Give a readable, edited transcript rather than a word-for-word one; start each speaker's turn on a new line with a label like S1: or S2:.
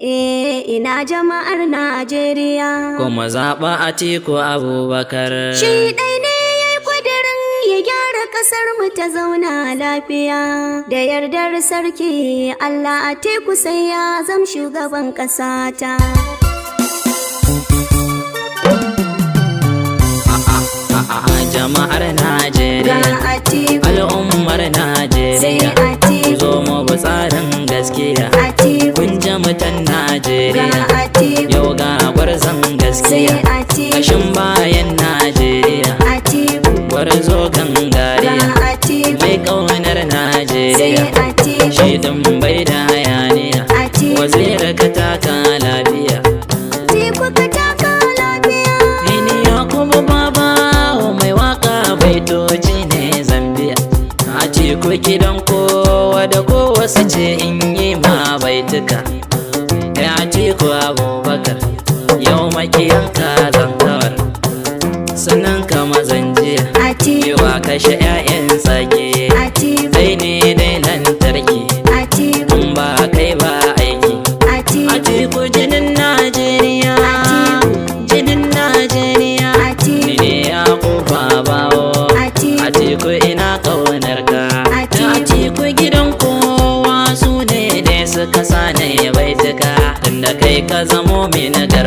S1: Ina jama'ar Najeriya.
S2: Kuma zaɓa Atiku Abubakar.
S1: Shi ɗai ne ya yi ƙudurin ya gyara ƙasar mu ta zauna lafiya. Da yardar sarki Allah Atiku sai ya zam shugaban ƙasata.
S2: Jama'ar Najeriya, al'ummar Najeriya, ku zo mu bi tsarin gaskiya. Kun ji mutan Najeriya, yau ga gwarzon gaskiya. Kashin bayan Najeriya, gwarzo gangariya, mai ƙaunar Najeriya, shi bai da hayaniya. Waziri ka taka lafiya. Baitoci ne Zambiya, Atiku gidan kowa da kowa su ce in yi ma baituka. Ya Atiku Abubakar, yau makiyanka zantawar, sunan ka mazanjiya, yiwa kashe 'ya'yan sake. Kai ne dai lantarki, in ba kai ba aiki. Atiku jinin Najeriya, jinin Najeriya, ni ne ya kufa bawo. Atiku ina ƙaunar ka. Atiku gidan kowa su ne dai suka sani baituka. Tunda kai ka zamo mai nagar